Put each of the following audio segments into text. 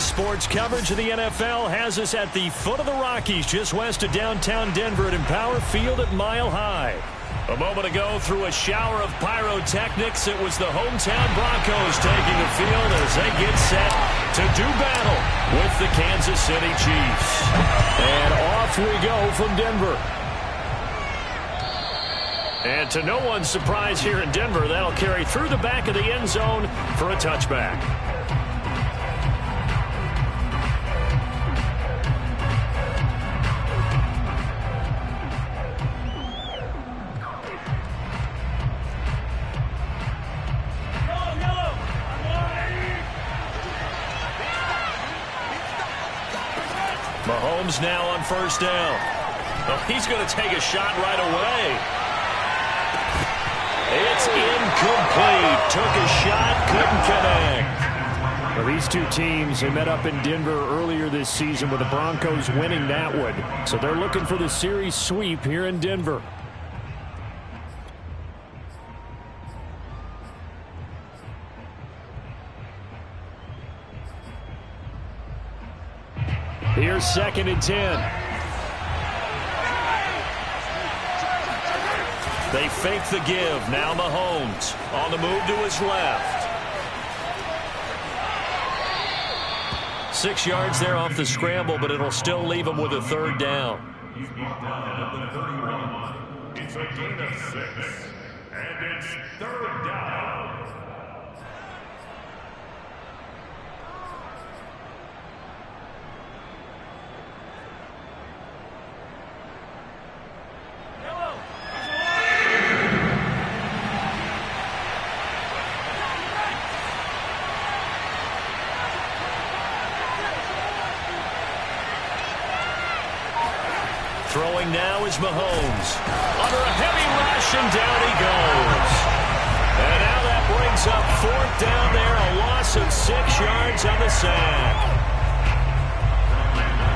Today's sports coverage of the NFL has us at the foot of the Rockies, just west of downtown Denver at Empower Field at Mile High. A moment ago, through a shower of pyrotechnics, it was the hometown Broncos taking the field as they get set to do battle with the Kansas City Chiefs. And off we go from Denver. And to no one's surprise here in Denver, that'll carry through the back of the end zone for a touchback. Mahomes now on first down. Oh, he's going to take a shot right away. It's incomplete. Took a shot, couldn't connect. Well, these two teams, they met up in Denver earlier this season with the Broncos winning that one. So they're looking for the series sweep here in Denver. Here's 2nd and 10. They fake the give. Now Mahomes on the move to his left. 6 yards there off the scramble, but it'll still leave him with a third down. He's brought down at the 31. It's a gain of 6, and it's third down. Throwing now is Mahomes. Under a heavy rush, and down he goes. And now that brings up 4th down there, a loss of 6 yards on the sack.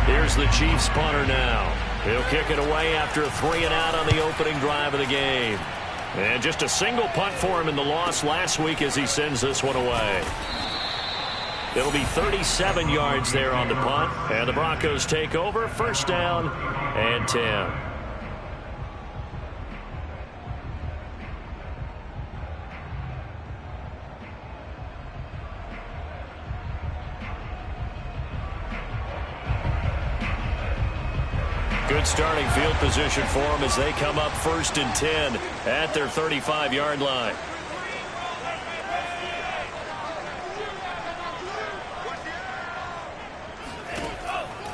Here's the Chiefs punter now. He'll kick it away after a 3-and-out on the opening drive of the game. And just a single punt for him in the loss last week as he sends this one away. It'll be 37 yards there on the punt. And the Broncos take over. First down and 10. Good starting field position for them as they come up 1st and 10 at their 35-yard line.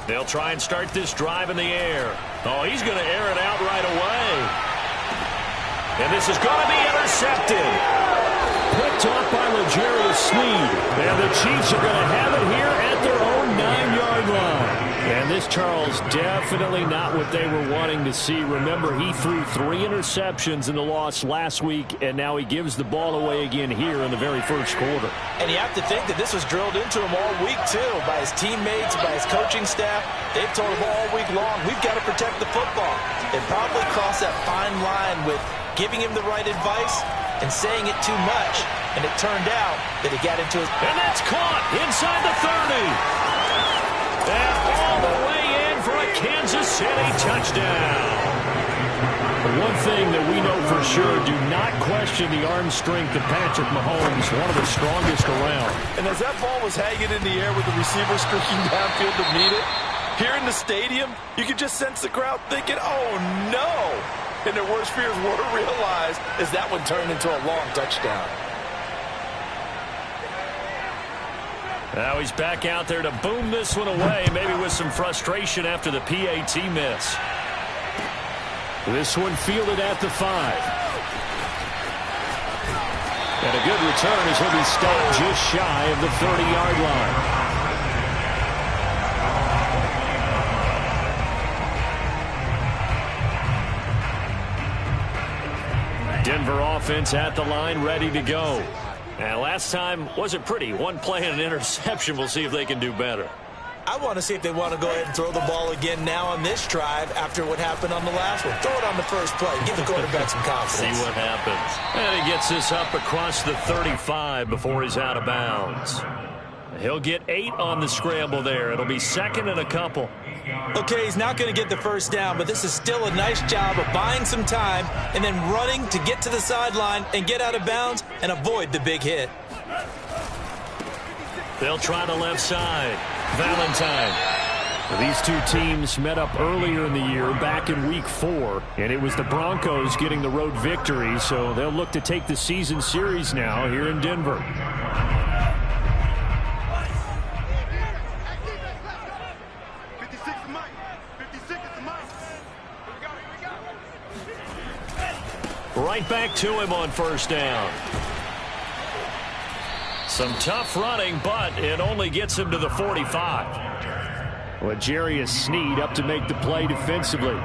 They'll try and start this drive in the air. Oh, he's going to air it out right away. And this is going to be intercepted. Picked off by L'Jarius Sneed. And the Chiefs are going to have it here at their own 9-yard line. And this, Charles, definitely not what they were wanting to see. Remember, he threw 3 interceptions in the loss last week, and now he gives the ball away again here in the very first quarter. And you have to think that this was drilled into him all week, too, by his teammates, by his coaching staff. They've told him all week long, we've got to protect the football. They probably crossed that fine line with giving him the right advice and saying it too much. And it turned out that he got into his... And that's caught inside the 30. And all the way in for a Kansas City touchdown. One thing that we know for sure, do not question the arm strength of Patrick Mahomes, one of the strongest around. And as that ball was hanging in the air with the receiver streaking downfield to meet it, here in the stadium, you could just sense the crowd thinking, oh no! And their worst fears were realized as that one turned into a long touchdown. Now he's back out there to boom this one away, maybe with some frustration after the PAT miss. This one fielded at the 5. And a good return as he'll be stopped just shy of the 30-yard line. Denver offense at the line, ready to go. And last time wasn't pretty. One play and an interception. We'll see if they can do better. I want to see if they want to go ahead and throw the ball again now on this drive after what happened on the last one. Throw it on the first play. Give the quarterback some confidence. See what happens. And he gets this up across the 35 before he's out of bounds. He'll get 8 on the scramble there. It'll be second and a couple. Okay, he's not going to get the first down, but this is still a nice job of buying some time and then running to get to the sideline and get out of bounds and avoid the big hit. They'll try the left side. Valentine. These two teams met up earlier in the year, back in Week 4, and it was the Broncos getting the road victory, so they'll look to take the season series now here in Denver. Right back to him on first down. Some tough running, but it only gets him to the 45. Well, Jarius Sneed up to make the play defensively.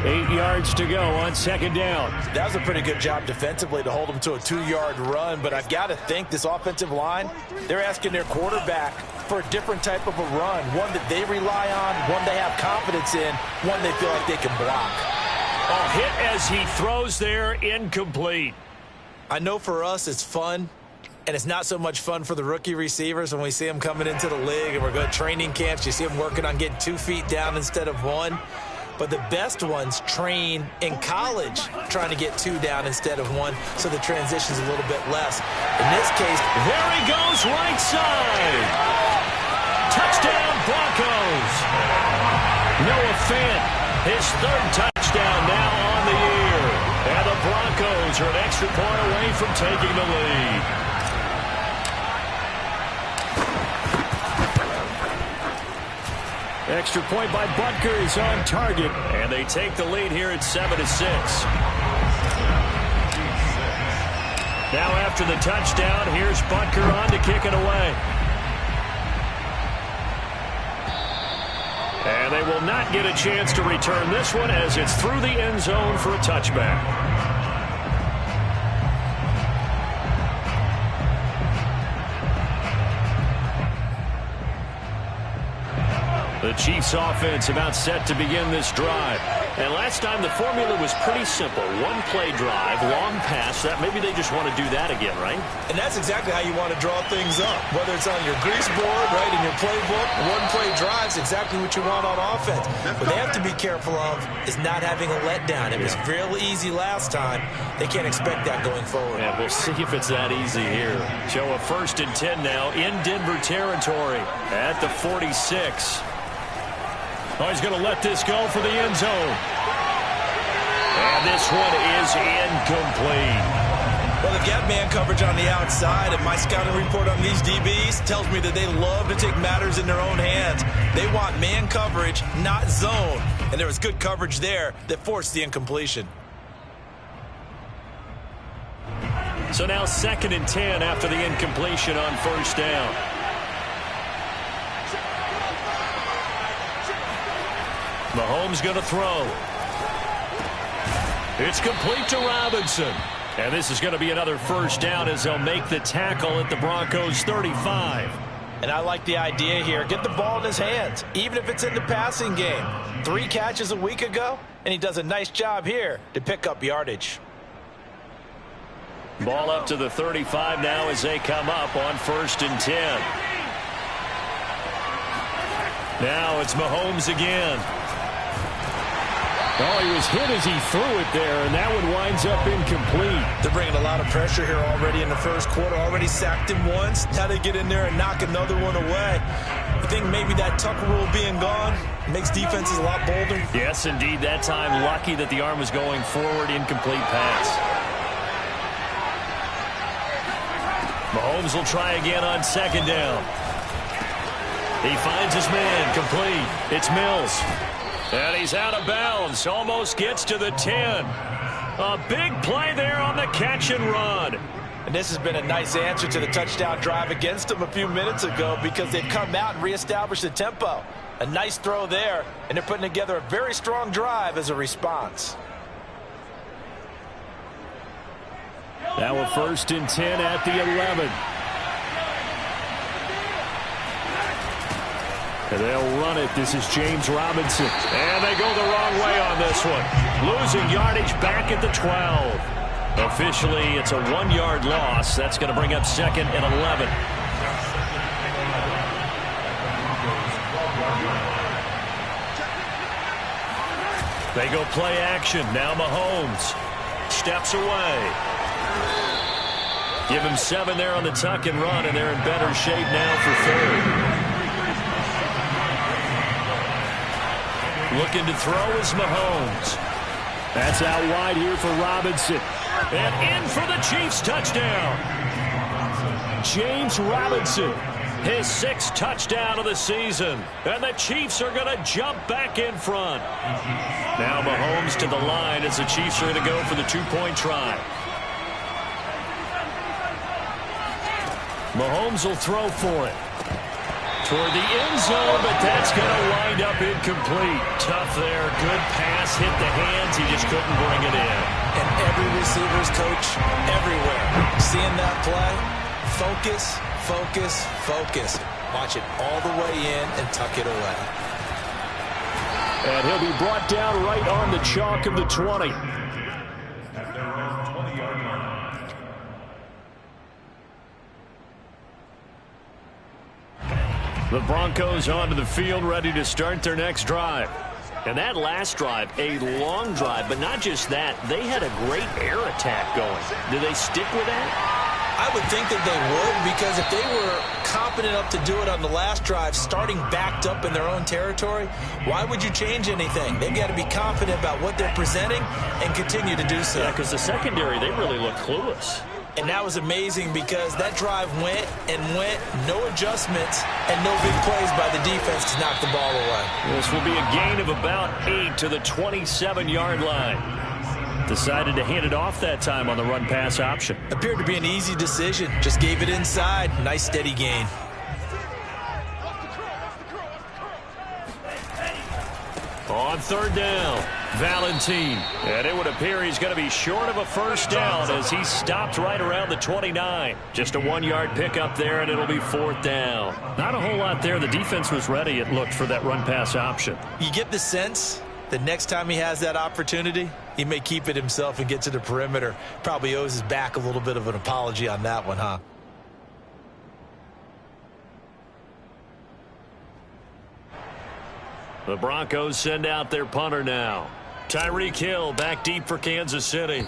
8 yards to go on second down. That was a pretty good job defensively to hold him to a 2-yard run, but I've got to think this offensive line, they're asking their quarterback for a different type of a run, one that they rely on, one they have confidence in, one they feel like they can block. A hit as he throws there, incomplete. I know for us it's fun, and it's not so much fun for the rookie receivers when we see them coming into the league and we're going to training camps. You see them working on getting 2 feet down instead of 1. But the best ones train in college trying to get 2 down instead of 1, so the transition's a little bit less. In this case, there he goes, right side. Touchdown, Broncos. Noah Fant, his 3rd touchdown now on the year. And the Broncos are an extra point away from taking the lead. Extra point by Butker is on target, and they take the lead here at 7-6. Now after the touchdown, here's Butker on to kick it away. And they will not get a chance to return this one as it's through the end zone for a touchback. The Chiefs offense about set to begin this drive. And last time the formula was pretty simple. 1-play drive, long pass. That maybe they just want to do that again, right? And that's exactly how you want to draw things up. Whether it's on your grease board, right, in your playbook, 1-play drive's exactly what you want on offense. What they have to be careful of is not having a letdown. It was real easy last time. They can't expect that going forward. Yeah, we'll see if it's that easy here. Show a 1st and 10 now in Denver territory at the 46. Oh, he's going to let this go for the end zone. And this one is incomplete. Well, the gap man coverage on the outside, and my scouting report on these DBs tells me that they love to take matters in their own hands. They want man coverage, not zone. And there was good coverage there that forced the incompletion. So now 2nd and 10 after the incompletion on first down. Mahomes going to throw. It's complete to Robinson. And this is going to be another first down as they'll make the tackle at the Broncos 35. And I like the idea here. Get the ball in his hands, even if it's in the passing game. 3 catches a week ago, and he does a nice job here to pick up yardage. Ball up to the 35 now as they come up on 1st and 10. Now it's Mahomes again. Oh, he was hit as he threw it there, and that one winds up incomplete. They're bringing a lot of pressure here already in the first quarter. Already sacked him once. Now they get in there and knock another one away. I think maybe that Tucker rule being gone makes defenses a lot bolder. Yes, indeed. That time, lucky that the arm was going forward. Incomplete pass. Mahomes will try again on 2nd down. He finds his man. Complete. It's Mills. And he's out of bounds. Almost gets to the 10. A big play there on the catch and run. And this has been a nice answer to the touchdown drive against them a few minutes ago because they've come out and reestablished the tempo. A nice throw there, and they're putting together a very strong drive as a response. Now a 1st and 10 at the 11. And they'll run it. This is James Robinson. And they go the wrong way on this one. Losing yardage back at the 12. Officially, it's a 1-yard loss. That's going to bring up 2nd and 11. They go play action. Now Mahomes steps away. Give him 7 there on the tuck and run, and they're in better shape now for third. Looking to throw is Mahomes. That's out wide here for Robinson. And in for the Chiefs touchdown. James Robinson, his 6th touchdown of the season. And the Chiefs are going to jump back in front. Now Mahomes to the line as the Chiefs are going to go for the 2-point try. Mahomes will throw for it. Toward the end zone, but that's going to wind up incomplete. Tough there. Good pass. Hit the hands. He just couldn't bring it in. And every receiver's coach everywhere. Seeing that play, focus, focus, focus. Watch it all the way in and tuck it away. And he'll be brought down right on the chalk of the 20. At their own 20-yard line. The Broncos onto the field, ready to start their next drive. And that last drive, a long drive, but not just that. They had a great air attack going. Do they stick with that? I would think that they would, because if they were competent enough to do it on the last drive, starting backed up in their own territory, why would you change anything? They've got to be confident about what they're presenting and continue to do so. Yeah, because the secondary, they really look clueless. And that was amazing because that drive went and went, no adjustments, and no big plays by the defense to knock the ball away. This will be a gain of about 8 to the 27-yard line. Decided to hand it off that time on the run-pass option. Appeared to be an easy decision. Just gave it inside. Nice steady gain. On 3rd down, Valentine. And it would appear he's going to be short of a first down as he stopped right around the 29. Just a 1-yard pickup there, and it'll be 4th down. Not a whole lot there. The defense was ready, it looked, for that run-pass option. You get the sense that next time he has that opportunity, he may keep it himself and get to the perimeter. Probably owes his back a little bit of an apology on that one, huh? The Broncos send out their punter now. Tyreek Hill back deep for Kansas City.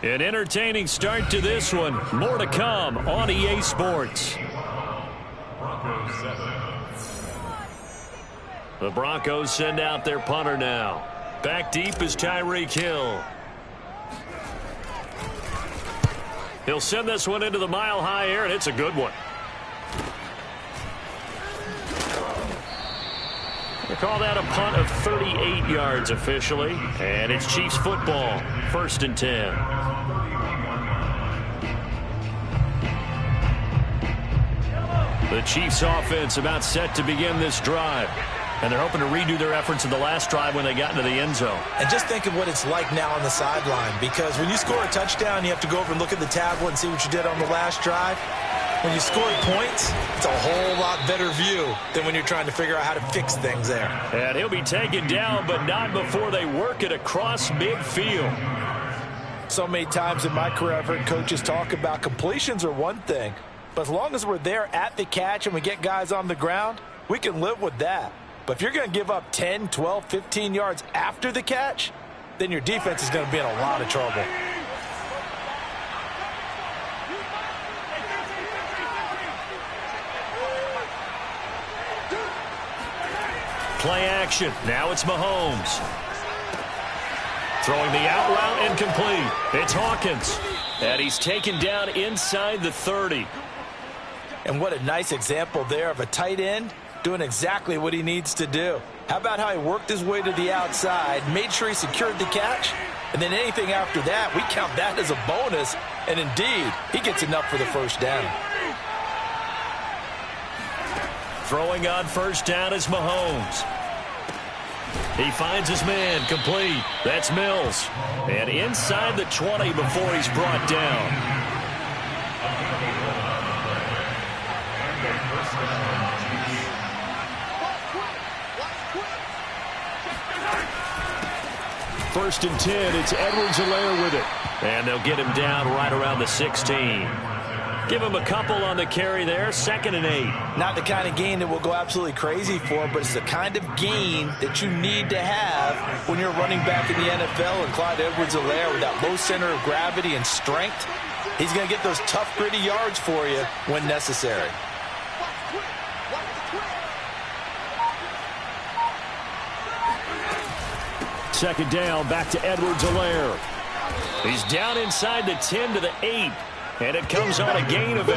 An entertaining start to this one. More to come on EA Sports. The Broncos send out their punter now. Back deep is Tyreek Hill. He'll send this one into the mile-high air, and it's a good one. They call that a punt of 38 yards officially, and it's Chiefs football, 1st and 10. The Chiefs offense about set to begin this drive. And they're hoping to redo their efforts in the last drive when they got into the end zone. And just think of what it's like now on the sideline, because when you score a touchdown, you have to go over and look at the tablet and see what you did on the last drive. When you score points, it's a whole lot better view than when you're trying to figure out how to fix things there. And he'll be taken down, but not before they work it across midfield. So many times in my career, I've heard coaches talk about completions are one thing, but as long as we're there at the catch and we get guys on the ground, we can live with that. But if you're going to give up 10, 12, 15 yards after the catch, then your defense is going to be in a lot of trouble. Play action. Now it's Mahomes. Throwing the out route incomplete. It's Hawkins. And he's taken down inside the 30. And what a nice example there of a tight end doing exactly what he needs to do. How about how he worked his way to the outside, made sure he secured the catch, and then anything after that, we count that as a bonus, and indeed, he gets enough for the first down. Throwing on 1st down is Mahomes. He finds his man, complete. That's Mills. And inside the 20 before he's brought down. First and 10, it's Edwards-Helaire with it. And they'll get him down right around the 16. Give him a couple on the carry there, 2nd and 8. Not the kind of gain that we'll go absolutely crazy for, but it's the kind of gain that you need to have when you're running back in the NFL. And Clyde Edwards-Helaire, with that low center of gravity and strength, he's going to get those tough, gritty yards for you when necessary. Second down, back to Edwards-Helaire. He's down inside the 10 to the 8. And it comes on a gain of 8.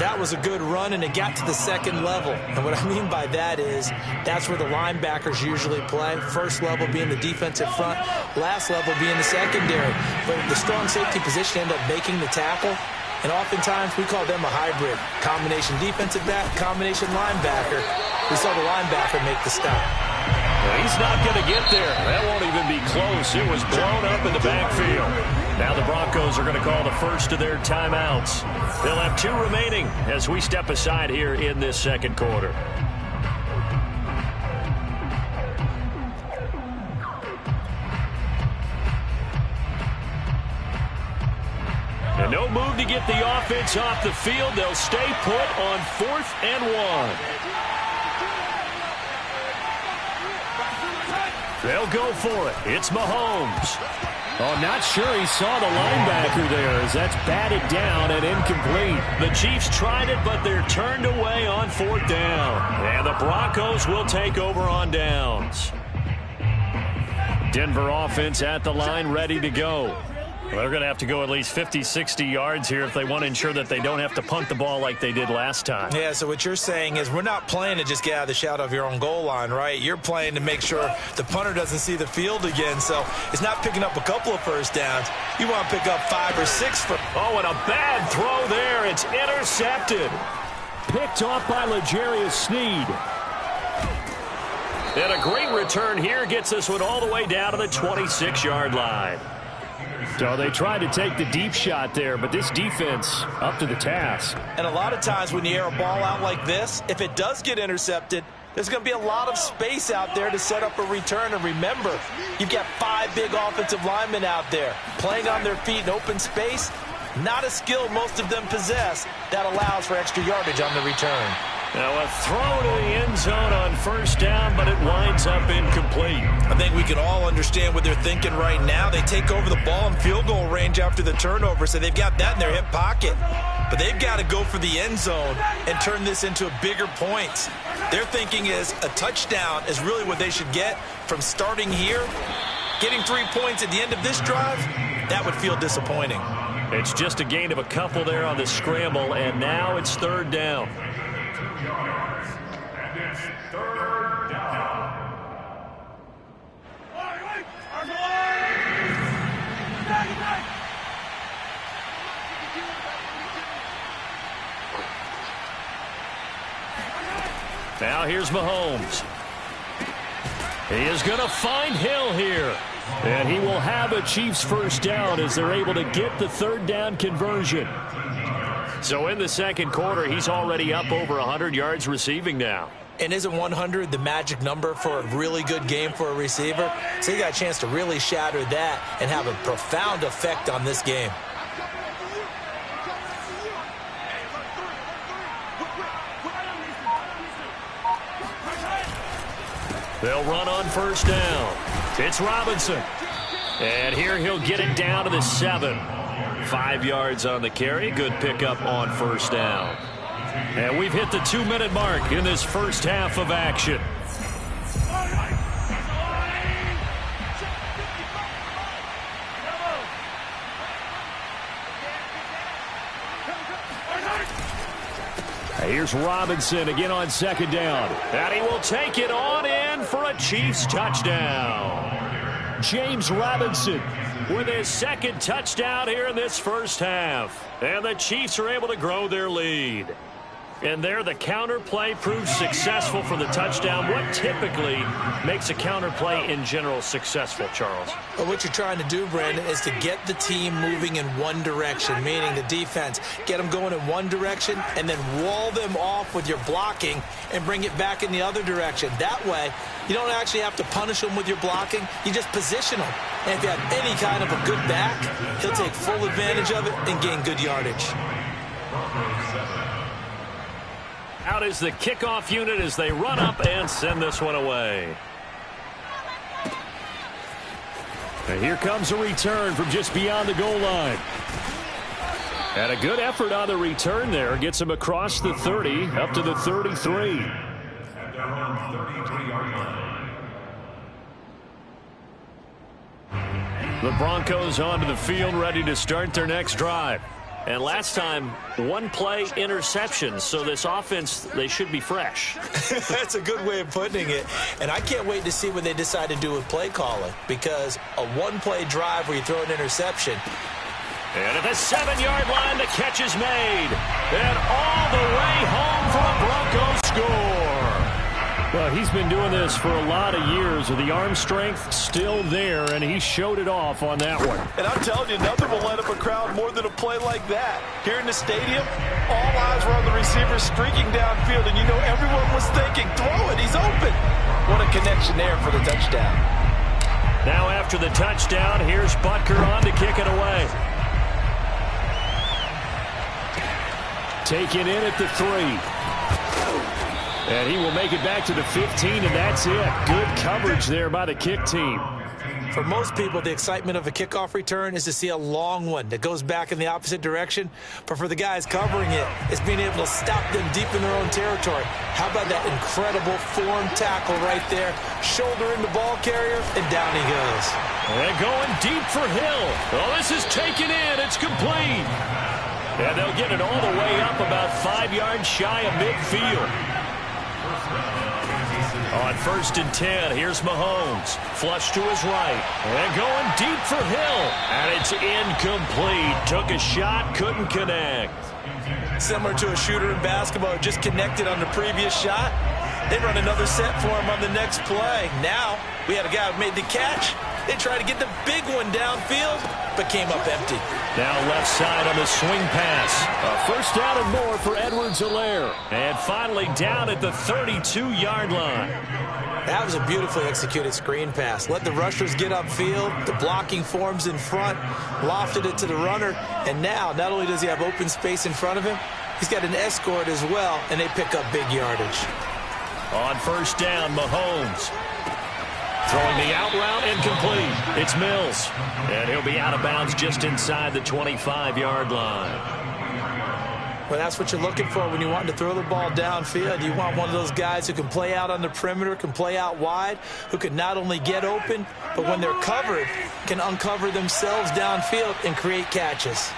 That was a good run, and it got to the second level. And what I mean by that is that's where the linebackers usually play. First level being the defensive front, last level being the secondary. But the strong safety position ended up making the tackle. And oftentimes we call them a hybrid. Combination defensive back, combination linebacker. We saw the linebacker make the stop. Well, he's not going to get there. That won't even be close. It was blown up in the backfield. Now the Broncos are going to call the first of their timeouts. They'll have 2 remaining as we step aside here in this second quarter. And no move to get the offense off the field. They'll stay put on 4th and 1. They'll go for it. It's Mahomes. Oh, not sure he saw the linebacker there as that's batted down and incomplete. The Chiefs tried it, but they're turned away on 4th down. And the Broncos will take over on downs. Denver offense at the line, ready to go. Well, they're going to have to go at least 50, 60 yards here if they want to ensure that they don't have to punt the ball like they did last time. Yeah, so what you're saying is we're not playing to just get out of the shadow of your own goal line, right? You're playing to make sure the punter doesn't see the field again. So it's not picking up a couple of first downs. You want to pick up 5 or 6. Oh, and a bad throw there. It's intercepted. Picked off by L'Jarius Sneed. And a great return here gets this one all the way down to the 26-yard line. So they tried to take the deep shot there, but this defense up to the task. And a lot of times when you air a ball out like this, if it does get intercepted, there's going to be a lot of space out there to set up a return. And remember, you've got 5 big offensive linemen out there playing on their feet in open space. Not a skill most of them possess that allows for extra yardage on the return. Now a throw to the end zone on 1st down, but it winds up incomplete. I think we can all understand what they're thinking right now. They take over the ball in field goal range after the turnover, so they've got that in their hip pocket. But they've got to go for the end zone and turn this into a bigger points. Their thinking is a touchdown is really what they should get from starting here. Getting 3 points at the end of this drive, that would feel disappointing. It's just a gain of a couple there on the scramble, and now it's 3rd down. And it's 3rd down. Now here's Mahomes. He is going to find Hill here. And he will have a Chiefs first down as they're able to get the 3rd down conversion. So in the second quarter, he's already up over 100 yards receiving now. And isn't 100 the magic number for a really good game for a receiver? So he got a chance to really shatter that and have a profound effect on this game. They'll run on 1st down. It's Robinson. And here he'll get it down to the 7. 5 yards on the carry. Good pickup on 1st down. And we've hit the 2-minute mark in this first half of action. Here's Robinson again on 2nd down. And he will take it on in for a Chiefs touchdown. James Robinson with his 2nd touchdown here in this first half. And the Chiefs are able to grow their lead. And there the counter play proves successful for the touchdown. What typically makes a counter play in general successful, Charles? Well, what you're trying to do, Brandon, is to get the team moving in one direction, meaning the defense. Get them going in one direction and then wall them off with your blocking and bring it back in the other direction. That way, you don't actually have to punish them with your blocking. You just position them. And if you have any kind of a good back, he'll take full advantage of it and gain good yardage. Out is the kickoff unit as they run up and send this one away. And here comes a return from just beyond the goal line. And a good effort on the return there. Gets him across the 30, up to the 33. The Broncos onto the field, ready to start their next drive. And last time, one play interception. So this offense, they should be fresh. That's a good way of putting it. And I can't wait to see what they decide to do with play calling. Because a one-play drive where you throw an interception. And at the 7-yard line, the catch is made. And all the way home for a Broncos score. Well, he's been doing this for a lot of years with the arm strength still there, and he showed it off on that one. And I'm telling you, nothing will light up a crowd more than a play like that. Here in the stadium, all eyes were on the receiver streaking downfield, and you know everyone was thinking, throw it, he's open. What a connection there for the touchdown. Now after the touchdown, here's Butker on to kick it away. Taken in at the 3. And he will make it back to the 15, and that's it. Good coverage there by the kick team. For most people, the excitement of a kickoff return is to see a long one that goes back in the opposite direction. But for the guys covering it, it's being able to stop them deep in their own territory. How about that incredible form tackle right there? Shoulder in the ball carrier, and down he goes. And going deep for Hill. Oh, this is taken in. It's complete. And they'll get it all the way up about 5 yards shy of midfield. On 1st and 10, here's Mahomes. Flush to his right. And going deep for Hill. And it's incomplete. Took a shot, couldn't connect. Similar to a shooter in basketball, just connected on the previous shot. They run another set for him on the next play. Now, we had a guy who made the catch. They tried to get the big one downfield, but came up empty. Now left side on the swing pass. A first down and more for Edwards-Helaire. And finally down at the 32-yard line. That was a beautifully executed screen pass. Let the rushers get upfield. The blocking forms in front. Lofted it to the runner. And now, not only does he have open space in front of him, he's got an escort as well, and they pick up big yardage. On first down, Mahomes. Throwing the out route, incomplete. It's Mills. And he'll be out of bounds just inside the 25-yard line. Well, that's what you're looking for when you want to throw the ball downfield. You want one of those guys who can play out on the perimeter, can play out wide, who can not only get open, but when they're covered, can uncover themselves downfield and create catches.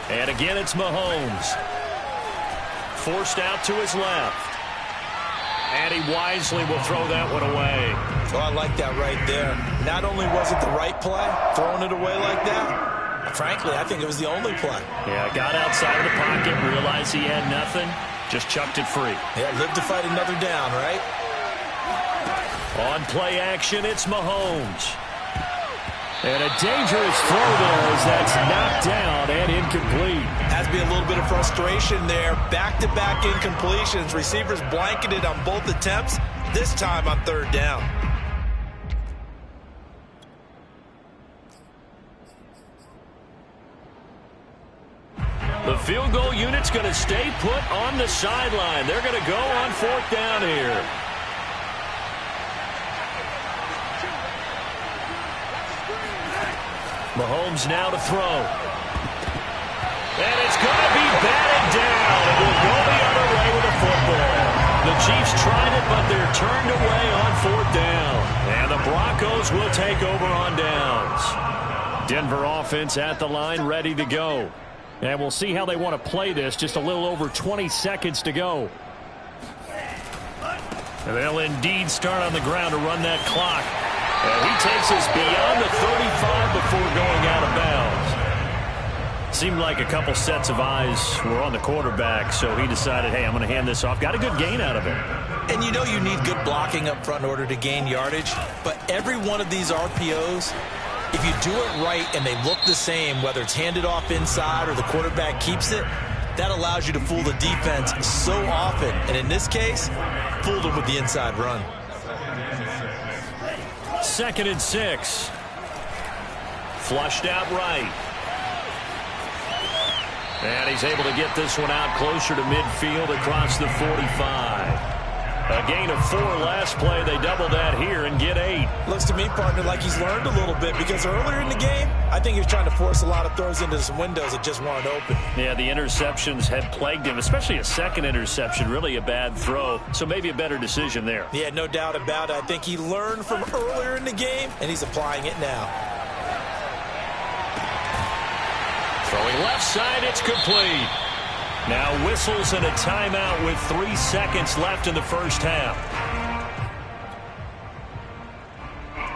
And again, it's Mahomes. Forced out to his left. And he wisely will throw that one away. Oh, I like that right there. Not only was it the right play, throwing it away like that, frankly, I think it was the only play. Yeah, got outside of the pocket, realized he had nothing, just chucked it free. Yeah, live to fight another down, right? On play action, it's Mahomes. And a dangerous throw there as that's knocked down and incomplete. Has to be a little bit of frustration there. Back-to-back incompletions. Receivers blanketed on both attempts, this time on 3rd down. The field goal unit's going to stay put on the sideline. They're going to go on 4th down here. Mahomes now to throw. And it's going to be batted down. It will go the other way with the football. The Chiefs tried it, but they're turned away on 4th down. And the Broncos will take over on downs. Denver offense at the line, ready to go. And we'll see how they want to play this. Just a little over 20 seconds to go. And they'll indeed start on the ground to run that clock. And he takes us beyond the 35 before going out of bounds. Seemed like a couple sets of eyes were on the quarterback, so he decided, hey, I'm going to hand this off. Got a good gain out of it. And you know you need good blocking up front in order to gain yardage, but every one of these RPOs, if you do it right and they look the same, whether it's handed off inside or the quarterback keeps it, that allows you to fool the defense so often. And in this case, fooled them with the inside run. 2nd and 6. Flushed out right. And he's able to get this one out closer to midfield across the 45. A gain of 4 last play. They double that here and get 8. Looks to me, partner, like he's learned a little bit, because earlier in the game, I think he was trying to force a lot of throws into some windows that just weren't open. Yeah, the interceptions had plagued him, especially a second interception, really a bad throw. So maybe a better decision there. Yeah, no doubt about it. I think he learned from earlier in the game, and he's applying it now. Throwing left side, it's complete. Now whistles and a timeout with 3 seconds left in the first half.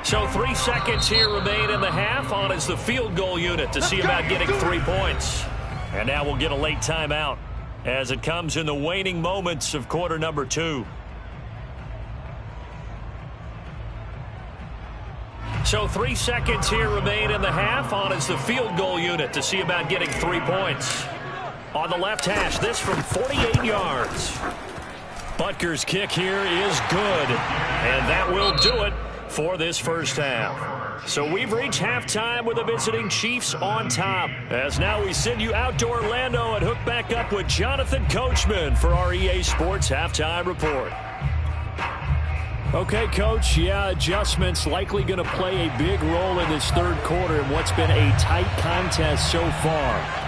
So 3 seconds here remain in the half. On is the field goal unit to see about getting 3 points. And now we'll get a late timeout as it comes in the waning moments of quarter number 2. So 3 seconds here remain in the half. On is the field goal unit to see about getting 3 points. On the left hash, this from 48 yards. Butker's kick here is good. And that will do it for this first half. So we've reached halftime with the visiting Chiefs on top. As now we send you out to Orlando and hook back up with Jonathan Coachman for our EA Sports Halftime Report. Okay, Coach, yeah, adjustments likely going to play a big role in this third quarter in what's been a tight contest so far.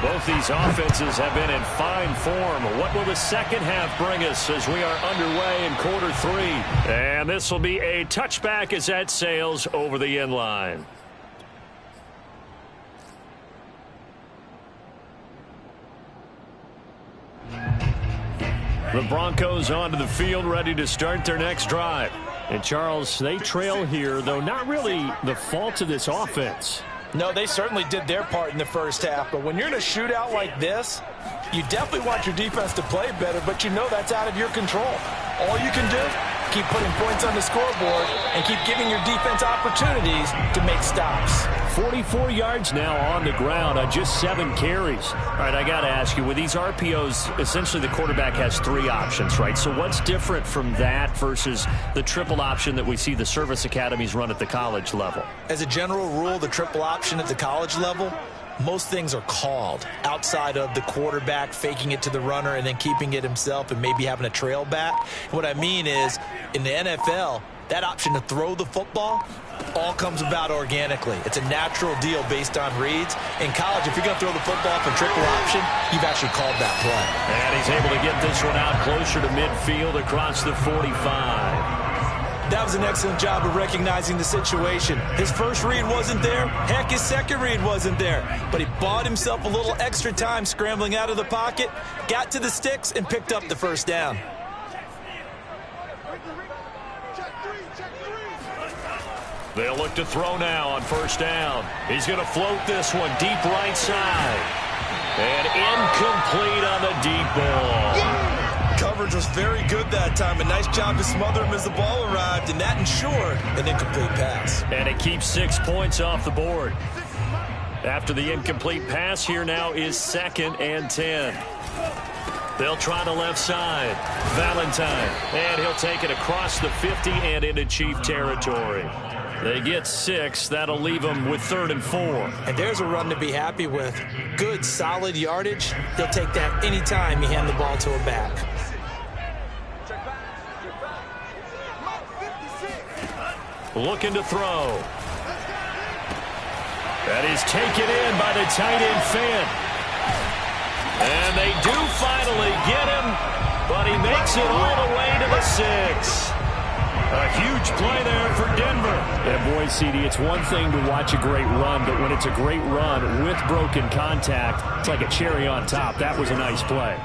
Both these offenses have been in fine form. What will the second half bring us as we are underway in quarter 3? And this will be a touchback as that sails over the end line. The Broncos onto the field, ready to start their next drive. And, Charles, they trail here, though not really the fault of this offense. No, they certainly did their part in the first half. But when you're in a shootout like this, you definitely want your defense to play better, but you know that's out of your control. All you can do, keep putting points on the scoreboard and keep giving your defense opportunities to make stops. 44 yards now on the ground on just 7 carries. All right, I got to ask you, with these RPOs, essentially the quarterback has 3 options, right? So what's different from that versus the triple option that we see the service academies run at the college level? As a general rule, the triple option at the college level, most things are called outside of the quarterback faking it to the runner and then keeping it himself and maybe having a trail back. What I mean is, in the NFL, that option to throw the football all comes about organically. It's a natural deal based on reads. In college, if you're going to throw the football for triple option, you've actually called that play. And he's able to get this one out closer to midfield across the 45. That was an excellent job of recognizing the situation. His first read wasn't there. Heck, his second read wasn't there. But he bought himself a little extra time scrambling out of the pocket, got to the sticks, and picked up the first down. They'll look to throw now on first down. He's going to float this one deep right side. And incomplete on the deep ball. Coverage was very good that time. A nice job to smother him as the ball arrived, and that ensured an incomplete pass. And it keeps 6 points off the board. After the incomplete pass, here now is 2nd and 10. They'll try the left side. Valentine. And he'll take it across the 50 and into Chief territory. They get 6. That'll leave them with 3rd and 4. And there's a run to be happy with. Good, solid yardage. They'll take that anytime you hand the ball to a back. Looking to throw. That is taken in by the tight end Fant. And they do finally get him, but he makes it all the way to the 6. A huge play there for Denver. And boy, CD, it's one thing to watch a great run, but when it's a great run with broken contact, it's like a cherry on top. That was a nice play.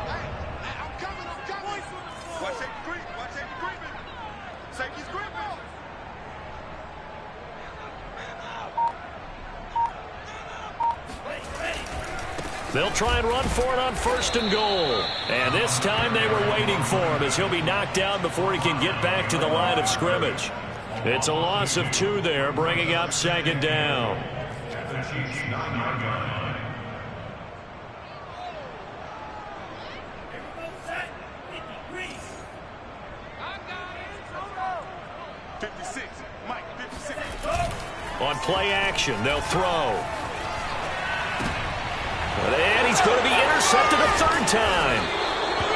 They'll try and run for it on 1st and goal. And this time they were waiting for him as he'll be knocked down before he can get back to the line of scrimmage. It's a loss of 2 there, bringing up 2nd down. On play action, they'll throw. And he's going to be intercepted a third time.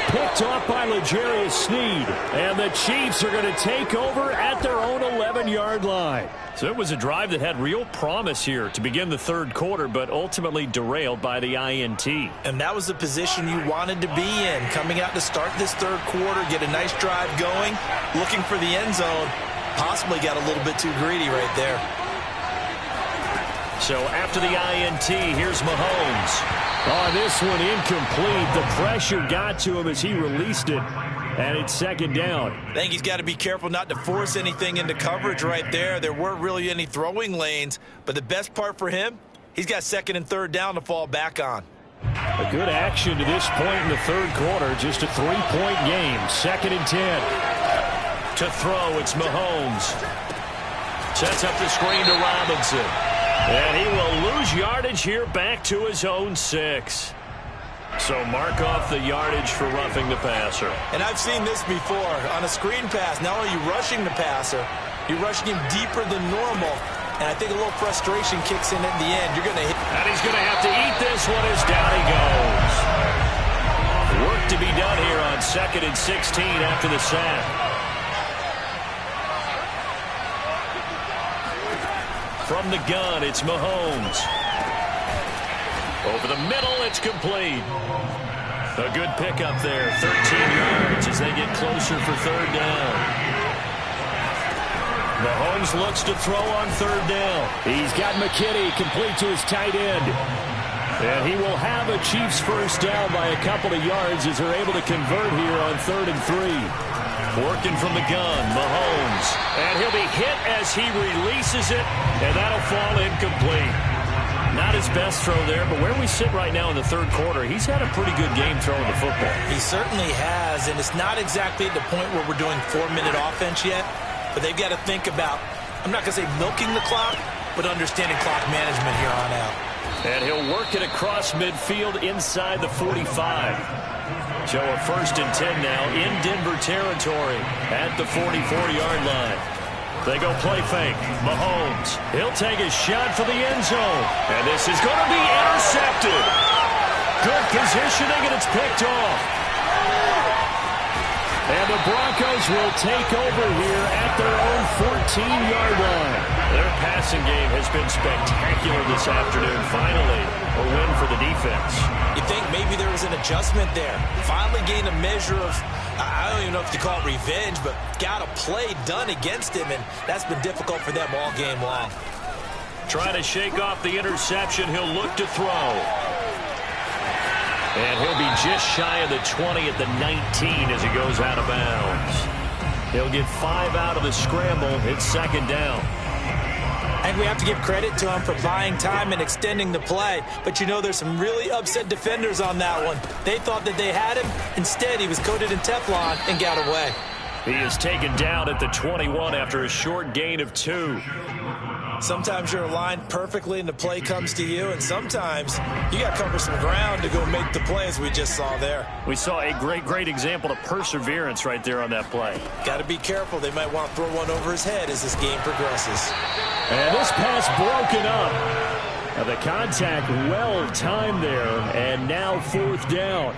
Picked off by L'Jarius Sneed. And the Chiefs are going to take over at their own 11-yard line. So it was a drive that had real promise here to begin the third quarter, but ultimately derailed by the INT. And that was the position you wanted to be in, coming out to start this third quarter, get a nice drive going, looking for the end zone. Possibly got a little bit too greedy right there. So after the INT, here's Mahomes. Oh, this one incomplete. The pressure got to him as he released it, and it's second down. I think he's got to be careful not to force anything into coverage right there. There weren't really any throwing lanes, but the best part for him, he's got second and third down to fall back on. A good action to this point in the third quarter. Just a 3-point game. 2nd and 10. To throw, it's Mahomes. Sets up the screen to Robinson. And he will lose yardage here back to his own 6. So mark off the yardage for roughing the passer. And I've seen this before. On a screen pass, not only are you rushing the passer, you're rushing him deeper than normal. And I think a little frustration kicks in at the end. You're going to hit. And he's going to have to eat this one as down he goes. Work to be done here on 2nd and 16 after the sack. From the gun, it's Mahomes. Over the middle, it's complete. A good pickup there, 13 yards as they get closer for third down. Mahomes looks to throw on third down. He's got McKinney complete to his tight end. And he will have a Chiefs first down by a couple of yards as they're able to convert here on 3rd and 3. Working from the gun, Mahomes. And he'll be hit as he releases it, and that'll fall incomplete. Not his best throw there, but where we sit right now in the third quarter, he's had a pretty good game throwing the football. He certainly has, and it's not exactly at the point where we're doing 4-minute offense yet, but they've got to think about, I'm not going to say milking the clock, but understanding clock management here on out. And he'll work it across midfield inside the 45. So a 1st and 10 now in Denver territory at the 44-yard line. They go play fake. Mahomes. He'll take a shot for the end zone. And this is going to be intercepted. Good positioning, and it's picked off. And the Broncos will take over here at their own 14-yard line. Their passing game has been spectacular this afternoon. Finally, a win for the defense. You think maybe there was an adjustment there. Finally gained a measure of, I don't even know if you call it revenge, but got a play done against him, and that's been difficult for them all game long. Trying to shake off the interception. He'll look to throw. And he'll be just shy of the 20 at the 19 as he goes out of bounds. He'll get 5 out of the scramble. It's 2nd down. I think we have to give credit to him for buying time and extending the play. But you know there's some really upset defenders on that one. They thought that they had him. Instead, he was coated in Teflon and got away. He is taken down at the 21 after a short gain of 2. Sometimes you're aligned perfectly and the play comes to you, and sometimes you got to cover some ground to go make the play, as we just saw there. We saw a great example of perseverance right there on that play. Got to be careful. They might want to throw one over his head as this game progresses. And this pass broken up. Now the contact well timed there, and now 4th down.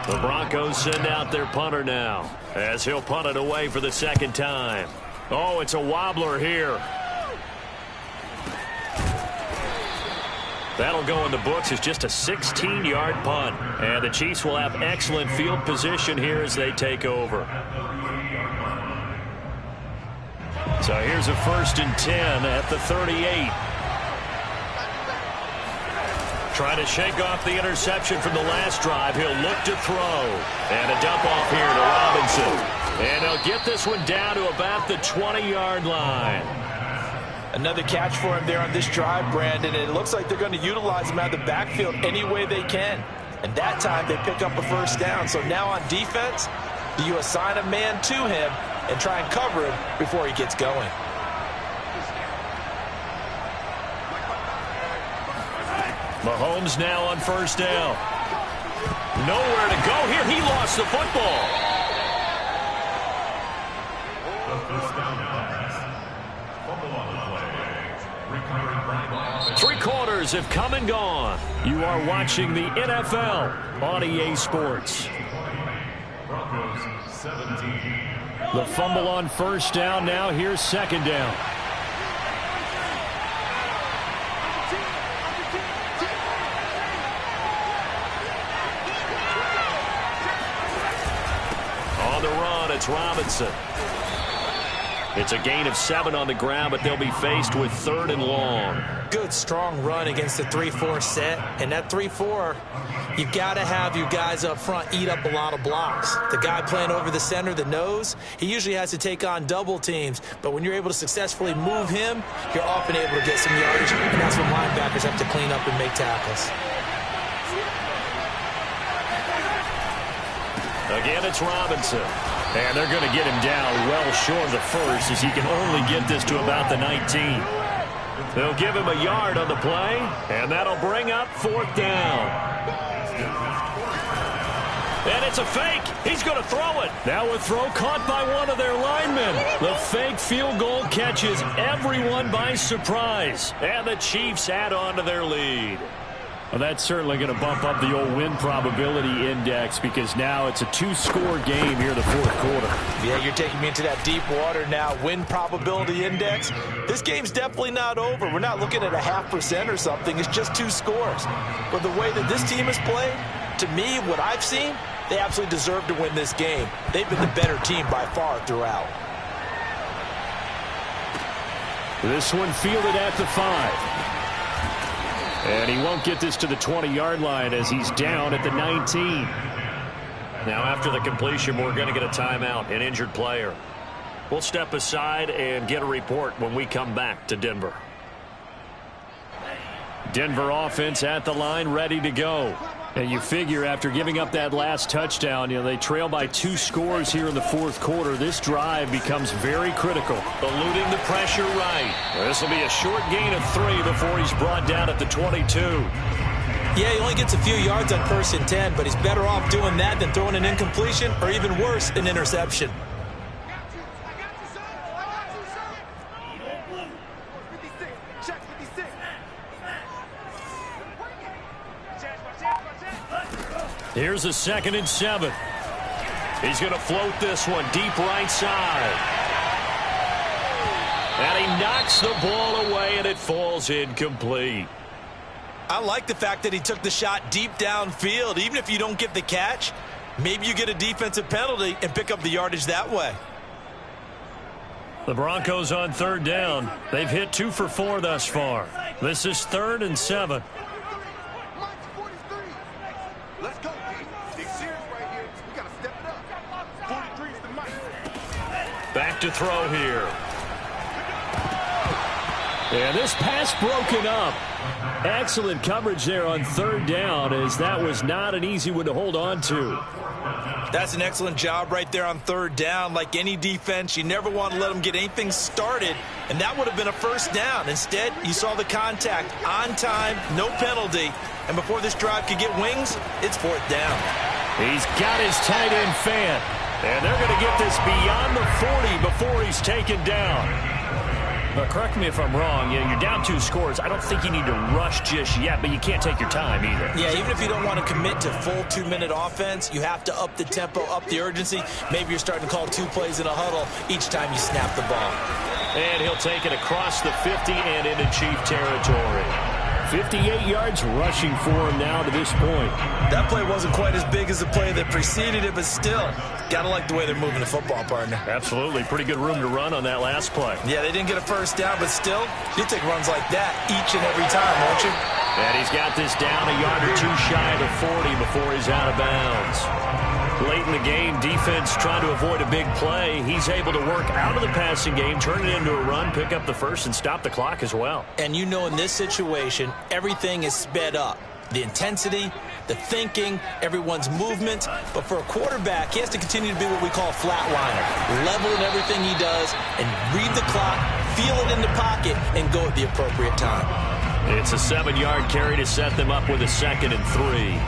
The Broncos send out their punter now as he'll punt it away for the 2nd time. Oh, it's a wobbler here. That'll go in the books as just a 16-yard punt. And the Chiefs will have excellent field position here as they take over. So here's a 1st and 10 at the 38. Trying to shake off the interception from the last drive. He'll look to throw. And a dump off here to Robinson. And he'll get this one down to about the 20-yard line. Another catch for him there on this drive, Brandon. And it looks like they're going to utilize him out of the backfield any way they can. And that time they pick up a 1st down. So now on defense, do you assign a man to him and try and cover him before he gets going? Mahomes now on 1st down. Nowhere to go here. He lost the football. Three quarters have come and gone. You are watching the NFL on EA Sports. Broncos 17. The fumble on first down. Now here's second down. On the run, it's Robinson. It's a gain of 7 on the ground, but they'll be faced with 3rd and long. Good, strong run against the 3-4 set. And that 3-4, you've got to have your guys up front eat up a lot of blocks. The guy playing over the center, the nose, he usually has to take on double teams. But when you're able to successfully move him, you're often able to get some yardage. And that's when linebackers have to clean up and make tackles. Again, it's Robinson. And they're going to get him down well short of the first, as he can only get this to about the 19. They'll give him a yard on the play, and that'll bring up 4th down. And it's a fake. He's going to throw it. Now a throw caught by one of their linemen. The fake field goal catches everyone by surprise. And the Chiefs add on to their lead. Well, that's certainly going to bump up the old win probability index, because now it's a 2-score game here in the 4th quarter. Yeah, you're taking me into that deep water now. Win probability index. This game's definitely not over. We're not looking at a 0.5% or something. It's just 2 scores. But the way that this team has played, to me, what I've seen, they absolutely deserve to win this game. They've been the better team by far throughout. This one fielded at the 5. And he won't get this to the 20-yard line as he's down at the 19. Now, after the completion, we're going to get a timeout, an injured player. We'll step aside and get a report when we come back to Denver. Denver offense at the line, ready to go. And you figure after giving up that last touchdown, they trail by 2 scores here in the 4th quarter. This drive becomes very critical. Eluding the pressure right. This will be a short gain of 3 before he's brought down at the 22. Yeah, he only gets a few yards on 1st and 10, but he's better off doing that than throwing an incompletion, or even worse, an interception. Here's a 2nd and 7. He's going to float this one deep right side. And he knocks the ball away, and it falls incomplete. I like the fact that he took the shot deep downfield. Even if you don't get the catch, maybe you get a defensive penalty and pick up the yardage that way. The Broncos on 3rd down. They've hit 2 for 4 thus far. This is 3rd and 7. Back to throw here. And this pass broken up. Excellent coverage there on 3rd down, as that was not an easy one to hold on to. That's an excellent job right there on 3rd down. Like any defense, you never want to let them get anything started, and that would have been a 1st down. Instead, you saw the contact on time, no penalty, and before this drive could get wings, it's 4th down. He's got his tight end fan. And they're going to get this beyond the 40 before he's taken down. Correct me if I'm wrong. You're down 2 scores. I don't think you need to rush just yet, but you can't take your time either. Yeah, even if you don't want to commit to full 2-minute offense, you have to up the tempo, up the urgency. Maybe you're starting to call 2 plays in a huddle each time you snap the ball. And he'll take it across the 50 and into Chief territory. 58 yards rushing for him now to this point. That play wasn't quite as big as the play that preceded it, but still, got to like the way they're moving the football, partner. Absolutely. Pretty good room to run on that last play. Yeah, they didn't get a 1st down, but still, you take runs like that each and every time, won't you? And he's got this down a yard or 2 shy of the 40 before he's out of bounds. Late in the game, defense trying to avoid a big play. He's able to work out of the passing game, turn it into a run, pick up the 1st, and stop the clock as well. And you know in this situation, everything is sped up. The intensity, the thinking, everyone's movement. But for a quarterback, he has to continue to be what we call a flatliner. Level in everything he does and read the clock, feel it in the pocket, and go at the appropriate time. It's a 7-yard carry to set them up with a 2nd and 3.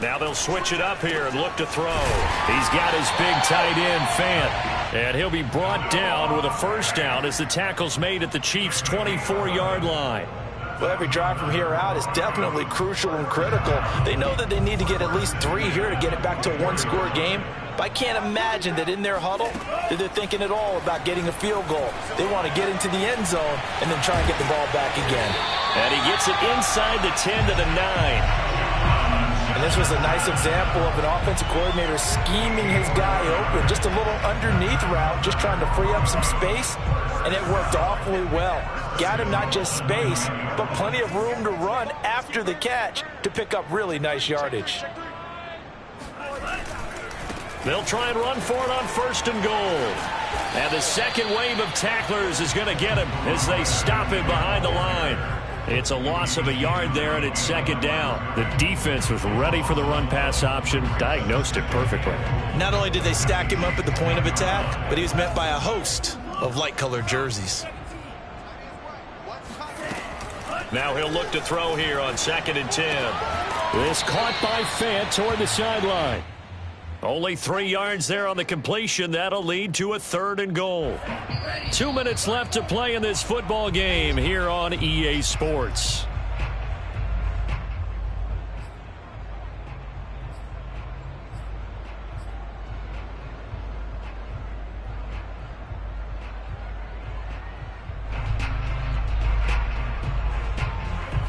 Now they'll switch it up here and look to throw. He's got his big tight end, Fant. And he'll be brought down with a first down as the tackle's made at the Chiefs' 24-yard line. Well, every drive from here out is definitely crucial and critical. They know that they need to get at least 3 here to get it back to a one-score game. But I can't imagine that in their huddle that they're thinking at all about getting a field goal. They want to get into the end zone and then try and get the ball back again. And he gets it inside the 10 to the 9. And this was a nice example of an offensive coordinator scheming his guy open. Just a little underneath route, just trying to free up some space. And it worked awfully well. Got him not just space, but plenty of room to run after the catch to pick up really nice yardage. They'll try and run for it on 1st and goal. And the second wave of tacklers is going to get him as they stop him behind the line. It's a loss of a yard there, and it's 2nd down. The defense was ready for the run-pass option, diagnosed it perfectly. Not only did they stack him up at the point of attack, but he was met by a host of light-colored jerseys. Now he'll look to throw here on 2nd and 10. This caught by Fant toward the sideline. Only 3 yards there on the completion. That'll lead to a 3rd and goal. 2 minutes left to play in this football game here on EA Sports.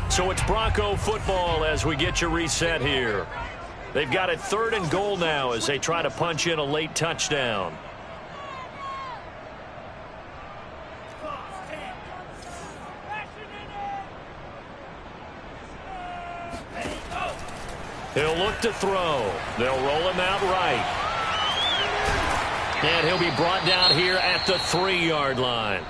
So it's Bronco football as we get you reset here. They've got it 3rd and goal now as they try to punch in a late touchdown. He'll look to throw. They'll roll him out right. And he'll be brought down here at the 3-yard line.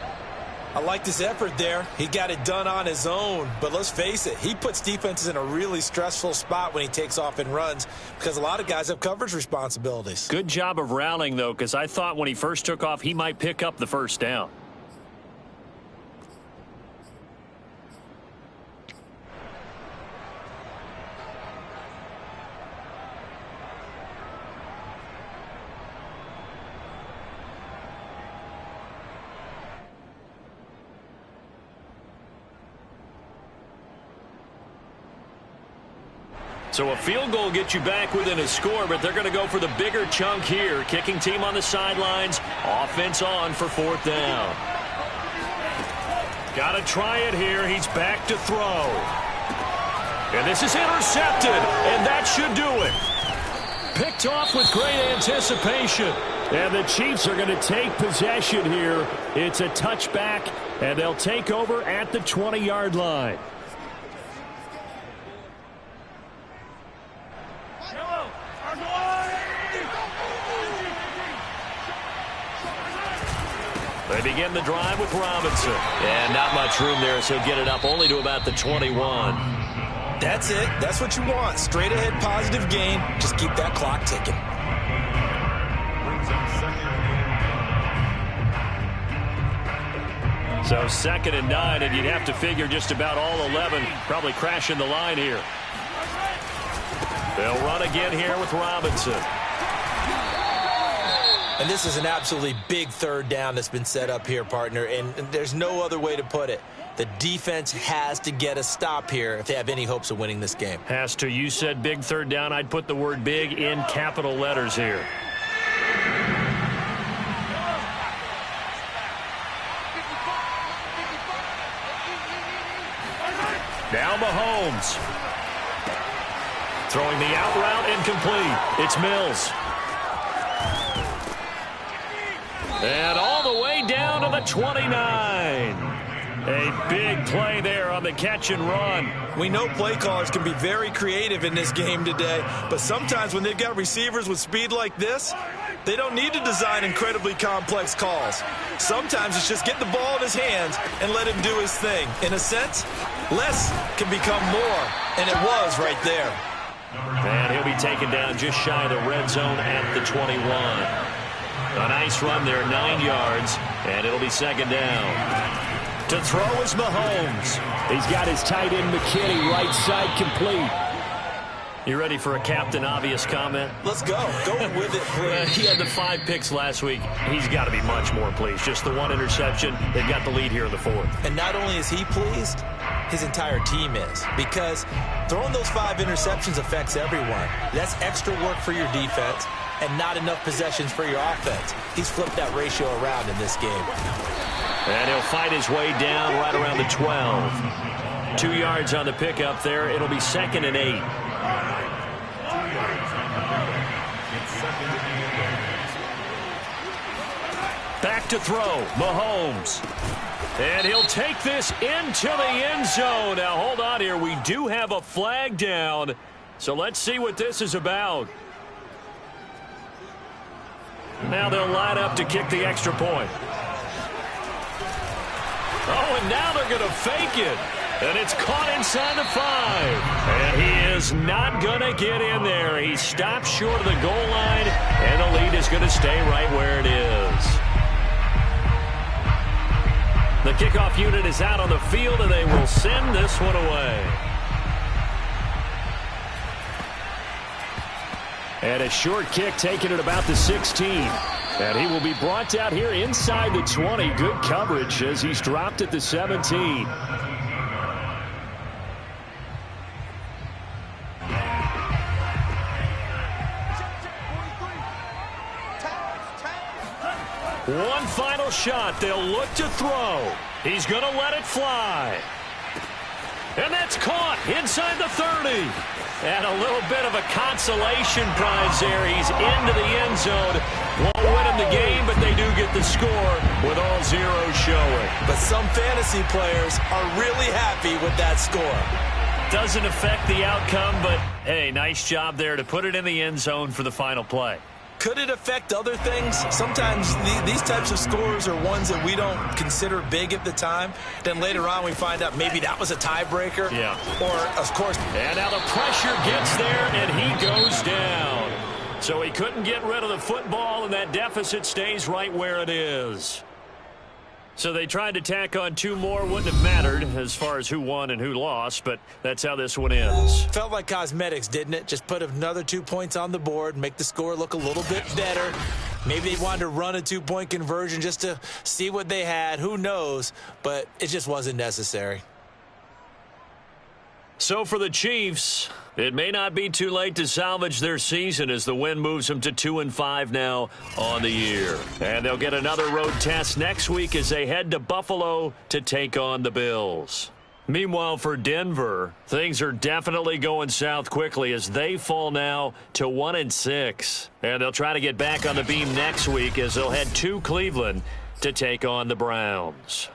I liked his effort there. He got it done on his own. But let's face it, he puts defenses in a really stressful spot when he takes off and runs because a lot of guys have coverage responsibilities. Good job of rallying, though, because I thought when he first took off, he might pick up the first down. So a field goal gets you back within a score, but they're going to go for the bigger chunk here. Kicking team on the sidelines. Offense on for 4th down. Got to try it here. He's back to throw. And this is intercepted, and that should do it. Picked off with great anticipation. And the Chiefs are going to take possession here. It's a touchback, and they'll take over at the 20-yard line. They begin the drive with Robinson. And not much room there, so he'll get it up only to about the 21. That's it. That's what you want. Straight ahead positive gain. Just keep that clock ticking. So 2nd and 9, and you'd have to figure just about all 11 probably crashing the line here. They'll run again here with Robinson. And this is an absolutely big 3rd down that's been set up here, partner, and there's no other way to put it. The defense has to get a stop here if they have any hopes of winning this game. Has to. You said big 3rd down. I'd put the word big in capital letters here. Now Mahomes. Throwing the out route incomplete. It's Mills. And all the way down to the 29. A big play there on the catch and run. We know play callers can be very creative in this game today, but sometimes when they've got receivers with speed like this, they don't need to design incredibly complex calls. Sometimes it's just get the ball in his hands and let him do his thing. In a sense, less can become more, and it was right there. And he'll be taken down just shy of the red zone at the 21. A nice run there, 9 yards, and it'll be 2nd down. To throw is Mahomes. He's got his tight end McKinney right side complete. You ready for a Captain Obvious comment? Let's go. Go with it, please. He had the 5 picks last week. He's got to be much more pleased. Just the 1 interception. They've got the lead here in the 4th. And not only is he pleased, his entire team is. Because throwing those 5 interceptions affects everyone. That's extra work for your defense and not enough possessions for your offense. He's flipped that ratio around in this game. And he'll fight his way down right around the 12. 2 yards on the pickup there. It'll be 2nd and 8. Back to throw, Mahomes. And he'll take this into the end zone. Now, hold on here. We do have a flag down. So let's see what this is about. Now they'll line up to kick the extra point. Oh, and now they're going to fake it. And it's caught inside the 5. And he is not going to get in there. He stops short of the goal line, and the lead is going to stay right where it is. The kickoff unit is out on the field, and they will send this one away. And a short kick taken at about the 16. And he will be brought down here inside the 20. Good coverage as he's dropped at the 17. One final shot. They'll look to throw. He's going to let it fly. And that's caught inside the 30. And a little bit of a consolation prize there. He's into the end zone. Won't win him the game, but they do get the score with all zeros showing. But some fantasy players are really happy with that score. Doesn't affect the outcome, but, hey, nice job there to put it in the end zone for the final play. Could it affect other things? Sometimes these types of scores are ones that we don't consider big at the time. Then later on we find out maybe that was a tiebreaker. Yeah. Or, of course. And now the pressure gets there, and he goes down. So he couldn't get rid of the football, and that deficit stays right where it is. So they tried to tack on 2 more. Wouldn't have mattered as far as who won and who lost, but that's how this one ends. Felt like cosmetics, didn't it? Just put another 2 points on the board, make the score look a little bit better. Maybe they wanted to run a 2-point conversion just to see what they had. Who knows? But it just wasn't necessary. So for the Chiefs, it may not be too late to salvage their season as the win moves them to 2-5 now on the year. And they'll get another road test next week as they head to Buffalo to take on the Bills. Meanwhile, for Denver, things are definitely going south quickly as they fall now to 1-6. And they'll try to get back on the beam next week as they'll head to Cleveland to take on the Browns.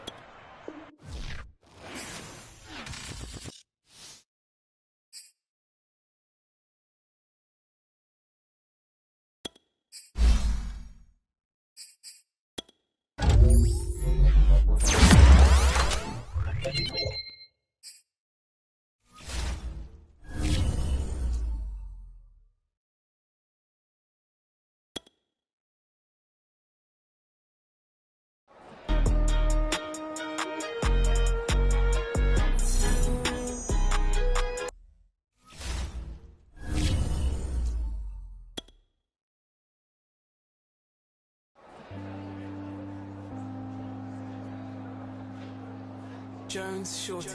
Jones Shorty.